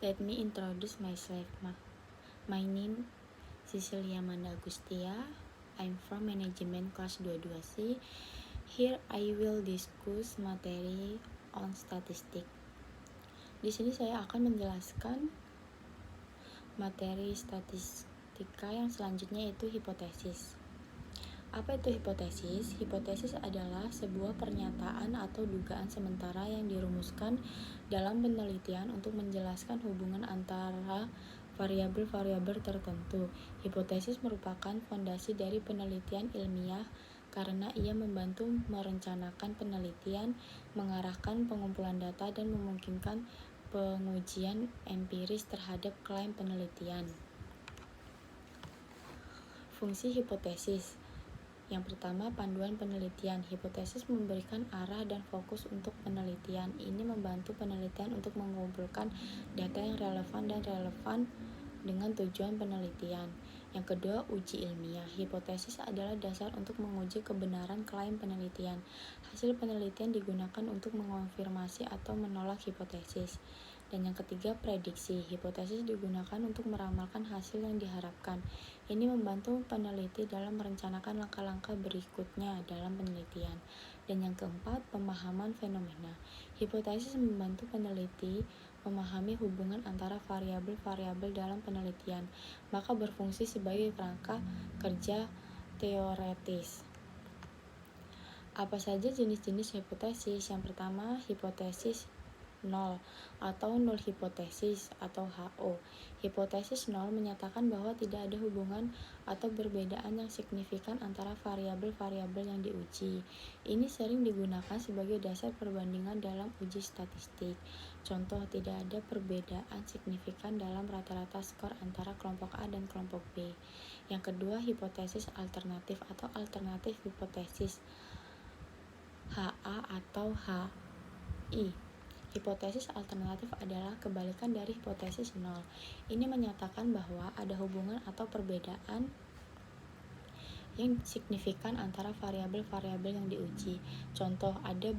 Let me introduce myself. My name Cecilia Manda Agustia. I'm from Management Class 22C. Here I will discuss materi on statistik. Di sini saya akan menjelaskan materi statistika yang selanjutnya, yaitu hipotesis. Apa itu hipotesis? Hipotesis adalah sebuah pernyataan atau dugaan sementara yang dirumuskan dalam penelitian untuk menjelaskan hubungan antara variabel-variabel tertentu. Hipotesis merupakan fondasi dari penelitian ilmiah karena ia membantu merencanakan penelitian, mengarahkan pengumpulan data, dan memungkinkan pengujian empiris terhadap klaim penelitian. Fungsi hipotesis. Yang pertama, panduan penelitian. Hipotesis memberikan arah dan fokus untuk penelitian. Ini membantu penelitian untuk mengumpulkan data yang relevan dengan tujuan penelitian. Yang kedua, uji ilmiah. Hipotesis adalah dasar untuk menguji kebenaran klaim penelitian. Hasil penelitian digunakan untuk mengonfirmasi atau menolak hipotesis. Dan yang ketiga, prediksi. Hipotesis digunakan untuk meramalkan hasil yang diharapkan. Ini membantu peneliti dalam merencanakan langkah-langkah berikutnya dalam penelitian. Dan yang keempat, pemahaman fenomena. Hipotesis membantu peneliti memahami hubungan antara variabel-variabel dalam penelitian, maka berfungsi sebagai kerangka kerja teoretis. Apa saja jenis-jenis hipotesis? Yang pertama, hipotesis nol atau null hipotesis atau HO. Hipotesis nol menyatakan bahwa tidak ada hubungan atau perbedaan yang signifikan antara variabel-variabel yang diuji. Ini sering digunakan sebagai dasar perbandingan dalam uji statistik. Contoh, tidak ada perbedaan signifikan dalam rata-rata skor antara kelompok A dan kelompok B. Yang kedua, hipotesis alternatif atau alternatif hipotesis, HA atau HI. Hipotesis alternatif adalah kebalikan dari hipotesis nol. Ini menyatakan bahwa ada hubungan atau perbedaan yang signifikan antara variabel-variabel yang diuji. Contoh, ada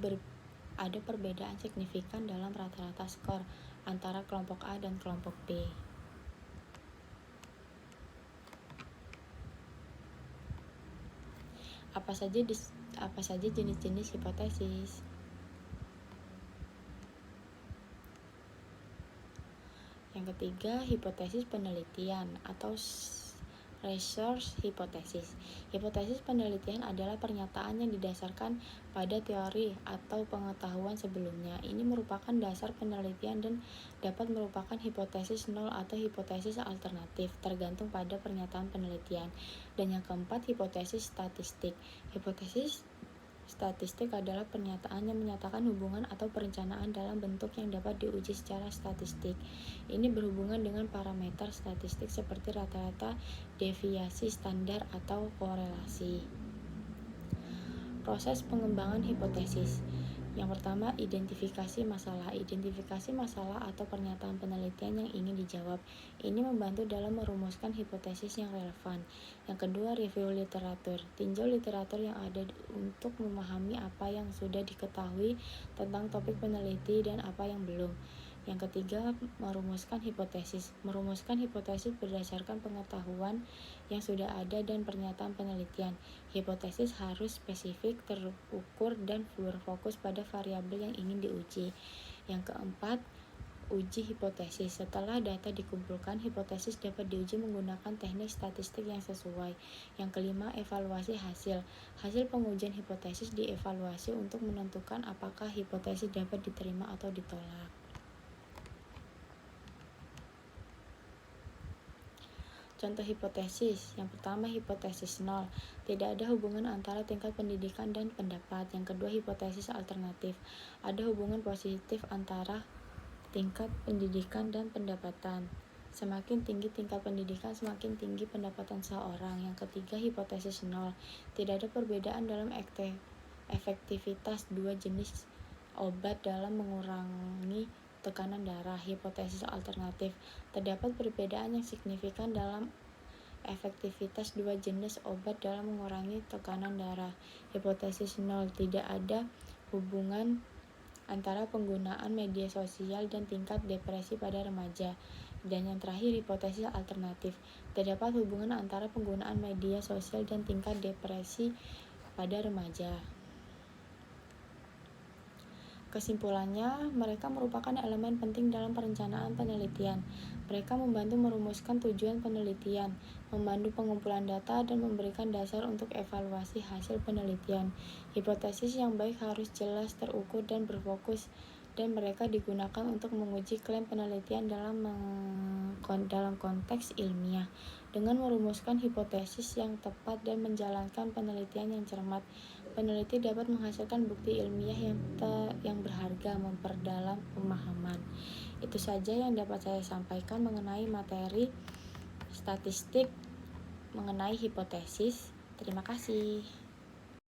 perbedaan signifikan dalam rata-rata skor antara kelompok A dan kelompok B. Apa saja jenis-jenis hipotesis? Yang ketiga, hipotesis penelitian atau research hypothesis. Hipotesis penelitian adalah pernyataan yang didasarkan pada teori atau pengetahuan sebelumnya. Ini merupakan dasar penelitian dan dapat merupakan hipotesis nol atau hipotesis alternatif, tergantung pada pernyataan penelitian. Dan yang keempat, hipotesis statistik. Hipotesis statistik adalah pernyataan yang menyatakan hubungan atau perencanaan dalam bentuk yang dapat diuji secara statistik. Ini berhubungan dengan parameter statistik seperti rata-rata, deviasi standar, atau korelasi. Proses pengembangan hipotesis. Yang pertama, identifikasi masalah. Identifikasi masalah atau pernyataan penelitian yang ingin dijawab. Ini membantu dalam merumuskan hipotesis yang relevan. Yang kedua, review literatur. Tinjau literatur yang ada untuk memahami apa yang sudah diketahui tentang topik peneliti dan apa yang belum. Yang ketiga, merumuskan hipotesis. Merumuskan hipotesis berdasarkan pengetahuan yang sudah ada dan pernyataan penelitian. Hipotesis harus spesifik, terukur, dan berfokus pada variabel yang ingin diuji. Yang keempat, uji hipotesis. Setelah data dikumpulkan, hipotesis dapat diuji menggunakan teknik statistik yang sesuai. Yang kelima, evaluasi hasil. Hasil pengujian hipotesis dievaluasi untuk menentukan apakah hipotesis dapat diterima atau ditolak. Contoh hipotesis. Yang pertama, hipotesis nol. Tidak ada hubungan antara tingkat pendidikan dan pendapat. Yang kedua, hipotesis alternatif. Ada hubungan positif antara tingkat pendidikan dan pendapatan. Semakin tinggi tingkat pendidikan, semakin tinggi pendapatan seorang. Yang ketiga, hipotesis nol. Tidak ada perbedaan dalam efektivitas dua jenis obat dalam mengurangi tekanan darah. Hipotesis alternatif. Terdapat perbedaan yang signifikan dalam efektivitas dua jenis obat dalam mengurangi tekanan darah. Hipotesis nol. Tidak ada hubungan antara penggunaan media sosial dan tingkat depresi pada remaja. Dan yang terakhir, hipotesis alternatif. Terdapat hubungan antara penggunaan media sosial dan tingkat depresi pada remaja. Kesimpulannya, mereka merupakan elemen penting dalam perencanaan penelitian. Mereka membantu merumuskan tujuan penelitian, membantu pengumpulan data, dan memberikan dasar untuk evaluasi hasil penelitian. Hipotesis yang baik harus jelas, terukur, dan berfokus, dan mereka digunakan untuk menguji klaim penelitian dalam konteks ilmiah. Dengan merumuskan hipotesis yang tepat dan menjalankan penelitian yang cermat, peneliti dapat menghasilkan bukti ilmiah yang berharga, memperdalam pemahaman. Itu saja yang dapat saya sampaikan mengenai materi statistik mengenai hipotesis. Terima kasih.